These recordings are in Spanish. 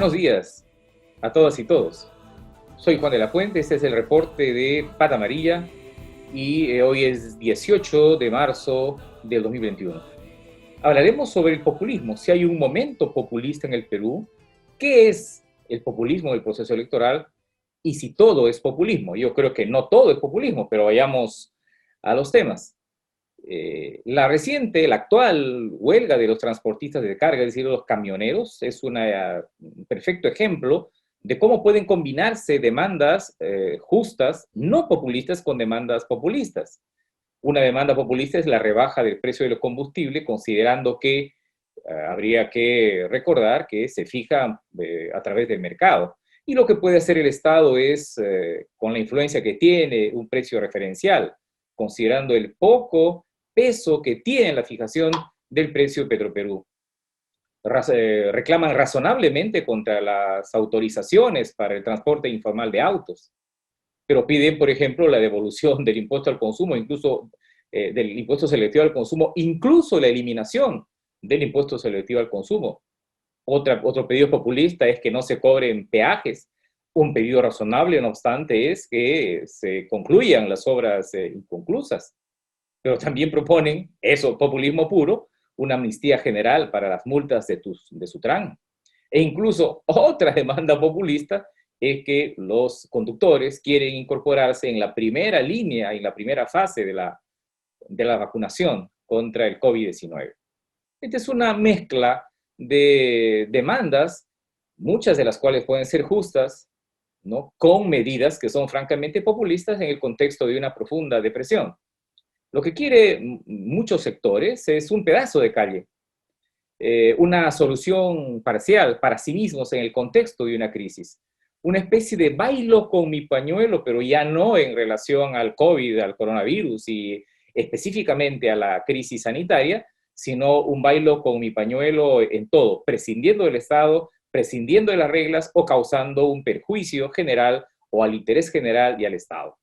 Buenos días a todas y todos. Soy Juan de la Fuente, este es el reporte de Pata Amarilla y hoy es 18 de marzo del 2021. Hablaremos sobre el populismo, si hay un momento populista en el Perú, qué es el populismo del proceso electoral y si todo es populismo. Yo creo que no todo es populismo, pero vayamos a los temas. La actual huelga de los transportistas de carga, es decir, los camioneros, es un perfecto ejemplo de cómo pueden combinarse demandas justas, no populistas, con demandas populistas. Una demanda populista es la rebaja del precio del combustible, considerando que habría que recordar que se fija a través del mercado. Y lo que puede hacer el Estado es, con la influencia que tiene, un precio referencial, considerando el poco peso que tiene la fijación del precio Petroperú. Reclaman razonablemente contra las autorizaciones para el transporte informal de autos, pero piden, por ejemplo, la devolución del impuesto al consumo, incluso del impuesto selectivo al consumo, incluso la eliminación del impuesto selectivo al consumo. Otro pedido populista es que no se cobren peajes. Un pedido razonable, no obstante, es que se concluyan las obras inconclusas. Pero también proponen, eso, populismo puro, una amnistía general para las multas de Sutran. E incluso otra demanda populista es que los conductores quieren incorporarse en la primera línea, en la primera fase de la vacunación contra el COVID-19. Esta es una mezcla de demandas, muchas de las cuales pueden ser justas, ¿no?, con medidas que son francamente populistas en el contexto de una profunda depresión. Lo que quieren muchos sectores es un pedazo de calle, una solución parcial para sí mismos en el contexto de una crisis. Una especie de bailo con mi pañuelo, pero ya no en relación al COVID, al coronavirus y específicamente a la crisis sanitaria, sino un bailo con mi pañuelo en todo, prescindiendo del Estado, prescindiendo de las reglas o causando un perjuicio general o al interés general y al Estado.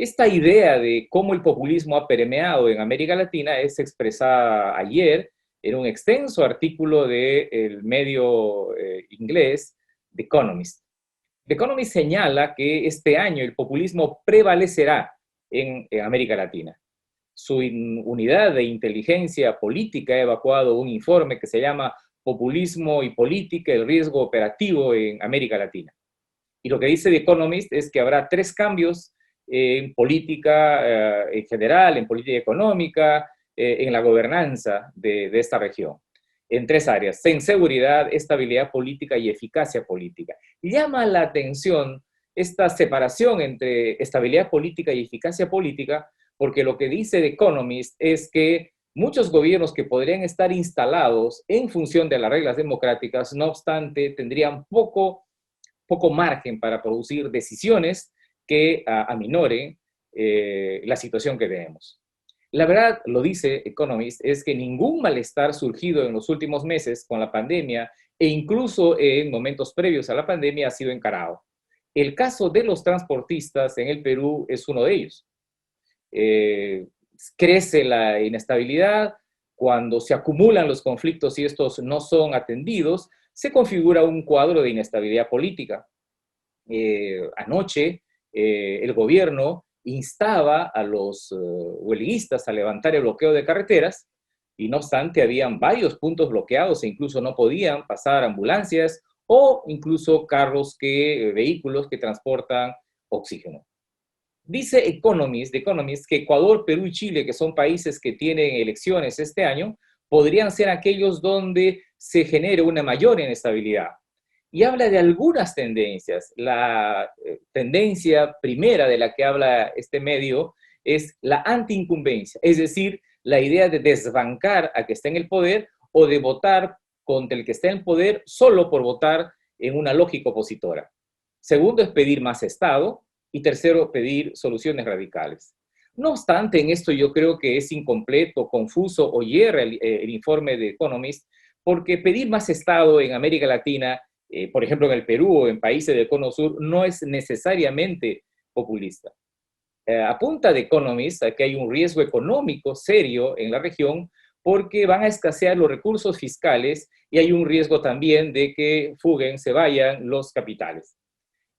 Esta idea de cómo el populismo ha permeado en América Latina es expresada ayer en un extenso artículo del medio inglés The Economist. The Economist señala que este año el populismo prevalecerá en América Latina. Su unidad de inteligencia política ha evacuado un informe que se llama Populismo y Política, el riesgo operativo en América Latina. Y lo que dice The Economist es que habrá 3 cambios en política en general, en política económica, en la gobernanza de esta región, en 3 áreas: en seguridad, estabilidad política y eficacia política. Llama la atención esta separación entre estabilidad política y eficacia política, porque lo que dice The Economist es que muchos gobiernos que podrían estar instalados en función de las reglas democráticas, no obstante, tendrían poco margen para producir decisiones que aminoren la situación que tenemos. La verdad, lo dice Economist, es que ningún malestar surgido en los últimos meses con la pandemia e incluso en momentos previos a la pandemia ha sido encarado. El caso de los transportistas en el Perú es uno de ellos. Crece la inestabilidad, cuando se acumulan los conflictos y estos no son atendidos, se configura un cuadro de inestabilidad política. Anoche el gobierno instaba a los huelguistas a levantar el bloqueo de carreteras y no obstante habían varios puntos bloqueados e incluso no podían pasar ambulancias o incluso vehículos que transportan oxígeno. Dice The Economist, que Ecuador, Perú y Chile, que son países que tienen elecciones este año, podrían ser aquellos donde se genere una mayor inestabilidad. Y habla de algunas tendencias. La tendencia primera de la que habla este medio es la antiincumbencia, es decir, la idea de desbancar a que esté en el poder o de votar contra el que esté en el poder solo por votar en una lógica opositora. Segundo es pedir más Estado y tercero, pedir soluciones radicales. No obstante, en esto yo creo que es incompleto, confuso o hierra el informe de Economist, porque pedir más Estado en América Latina, por ejemplo en el Perú o en países del Cono Sur, no es necesariamente populista. Apunta The Economist a que hay un riesgo económico serio en la región porque van a escasear los recursos fiscales y hay un riesgo también de que fuguen, se vayan los capitales.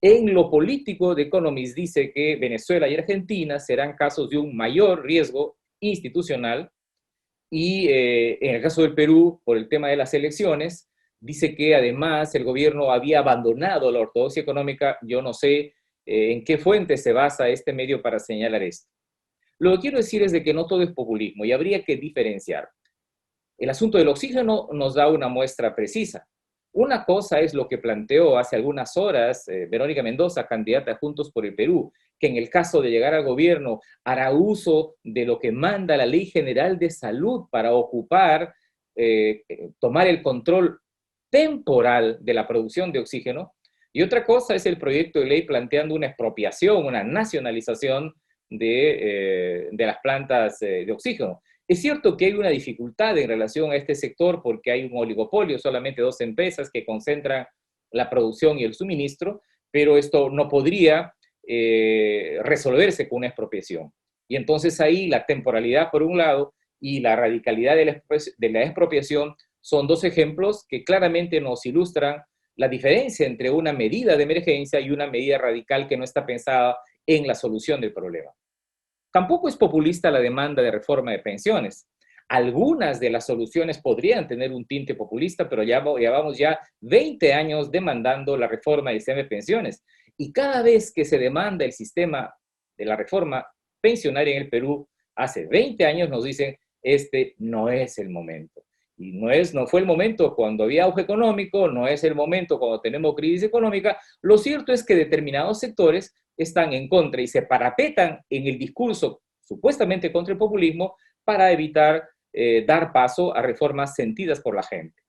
En lo político, The Economist dice que Venezuela y Argentina serán casos de un mayor riesgo institucional, y en el caso del Perú, por el tema de las elecciones, dice que además el gobierno había abandonado la ortodoxia económica. Yo no sé en qué fuente se basa este medio para señalar esto. Lo que quiero decir es de que no todo es populismo y habría que diferenciar. El asunto del oxígeno nos da una muestra precisa. Una cosa es lo que planteó hace algunas horas Verónica Mendoza, candidata a Juntos por el Perú, que en el caso de llegar al gobierno hará uso de lo que manda la Ley General de Salud para ocupar, tomar el control temporal de la producción de oxígeno. Y otra cosa es el proyecto de ley planteando una expropiación, una nacionalización de las plantas de oxígeno. Es cierto que hay una dificultad en relación a este sector porque hay un oligopolio, solamente 2 empresas que concentran la producción y el suministro, pero esto no podría resolverse con una expropiación. Y entonces ahí la temporalidad por un lado y la radicalidad de la expropiación son 2 ejemplos que claramente nos ilustran la diferencia entre una medida de emergencia y una medida radical que no está pensada en la solución del problema. Tampoco es populista la demanda de reforma de pensiones. Algunas de las soluciones podrían tener un tinte populista, pero ya vamos 20 años demandando la reforma del sistema de pensiones. Y cada vez que se demanda el sistema de la reforma pensionaria en el Perú, hace 20 años nos dicen, este no es el momento. Y no fue el momento cuando había auge económico, no es el momento cuando tenemos crisis económica. Lo cierto es que determinados sectores están en contra y se parapetan en el discurso supuestamente contra el populismo para evitar dar paso a reformas sentidas por la gente.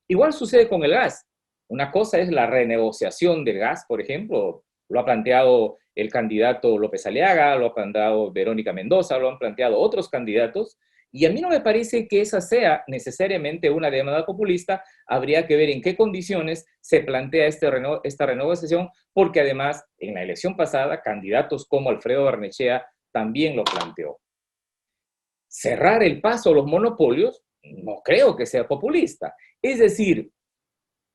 Igual sucede con el gas. Una cosa es la renegociación del gas, por ejemplo, lo ha planteado el candidato López Aliaga, lo ha planteado Verónica Mendoza, lo han planteado otros candidatos, y a mí no me parece que esa sea necesariamente una demanda populista. Habría que ver en qué condiciones se plantea esta renegociación, porque además en la elección pasada candidatos como Alfredo Barnechea también lo planteó. Cerrar el paso a los monopolios no creo que sea populista. Es decir,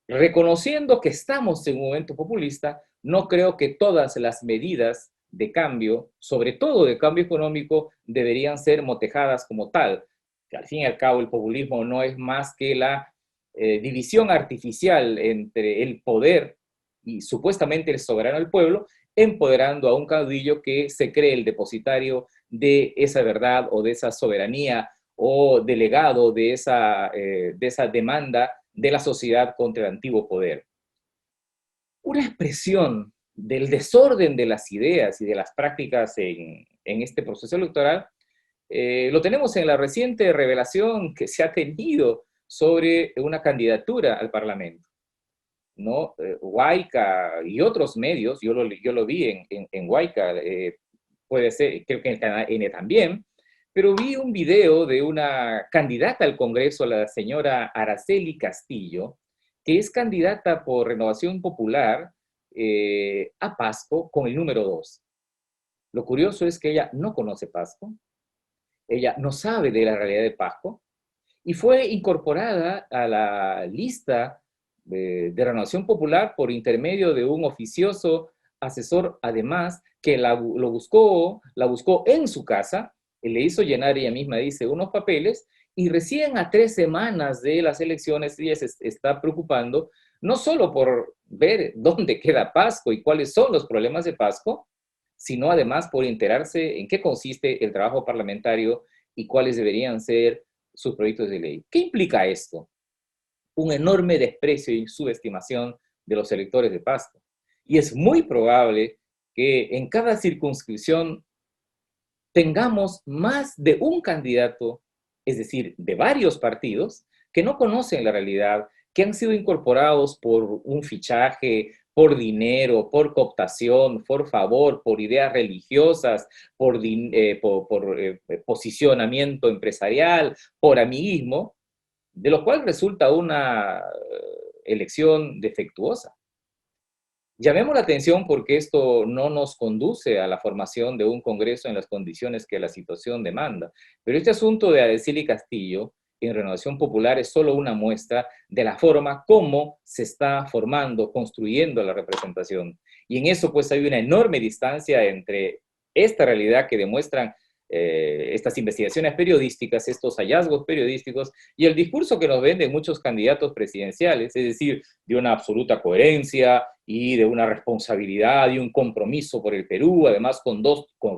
reconociendo que estamos en un momento populista, no creo que todas las medidas de cambio, sobre todo de cambio económico, deberían ser motejadas como tal. Que al fin y al cabo el populismo no es más que la división artificial entre el poder y supuestamente el soberano del pueblo, empoderando a un caudillo que se cree el depositario de esa verdad o de esa soberanía o delegado de esa demanda de la sociedad contra el antiguo poder. Una expresión del desorden de las ideas y de las prácticas en este proceso electoral lo tenemos en la reciente revelación que se ha tenido sobre una candidatura al Parlamento, ¿no? Huayca y otros medios, yo lo vi en Huayca, puede ser, creo que en el canal N también, pero vi un video de una candidata al Congreso, la señora Araceli Castillo, que es candidata por Renovación Popular a Pasco con el número 2. Lo curioso es que ella no conoce Pasco, ella no sabe de la realidad de Pasco, y fue incorporada a la lista de Renovación Popular por intermedio de un oficioso asesor, además, que la buscó en su casa, y le hizo llenar, ella misma dice, unos papeles, y recién a 3 semanas de las elecciones ella se está preocupando, no solo por ver dónde queda Pasco y cuáles son los problemas de Pasco, sino además por enterarse en qué consiste el trabajo parlamentario y cuáles deberían ser sus proyectos de ley. ¿Qué implica esto? Un enorme desprecio y subestimación de los electores de Pasco. Y es muy probable que en cada circunscripción tengamos más de un candidato, es decir, de varios partidos, que no conocen la realidad, que han sido incorporados por un fichaje, por dinero, por cooptación, por favor, por ideas religiosas, por posicionamiento empresarial, por amiguismo, de lo cual resulta una elección defectuosa. Llamemos la atención porque esto no nos conduce a la formación de un Congreso en las condiciones que la situación demanda. Pero este asunto de Araceli Castillo en Renovación Popular es solo una muestra de la forma como se está formando, construyendo la representación. Y en eso pues hay una enorme distancia entre esta realidad que demuestran estas investigaciones periodísticas, estos hallazgos periodísticos, y el discurso que nos venden muchos candidatos presidenciales, es decir, de una absoluta coherencia y de una responsabilidad y un compromiso por el Perú, además con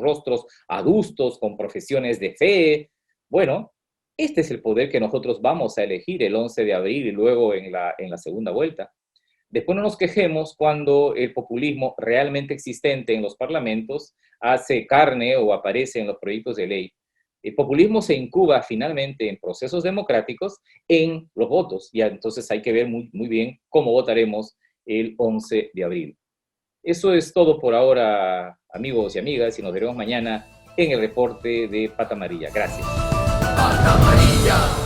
rostros adustos, con profesiones de fe. Bueno, este es el poder que nosotros vamos a elegir el 11 de abril y luego en la segunda vuelta. Después no nos quejemos cuando el populismo realmente existente en los parlamentos hace carne o aparece en los proyectos de ley. El populismo se incuba finalmente en procesos democráticos en los votos. Y entonces hay que ver muy, muy bien cómo votaremos el 11 de abril. Eso es todo por ahora, amigos y amigas, y nos veremos mañana en el reporte de Pata Amarilla. Gracias. Pata Amarilla.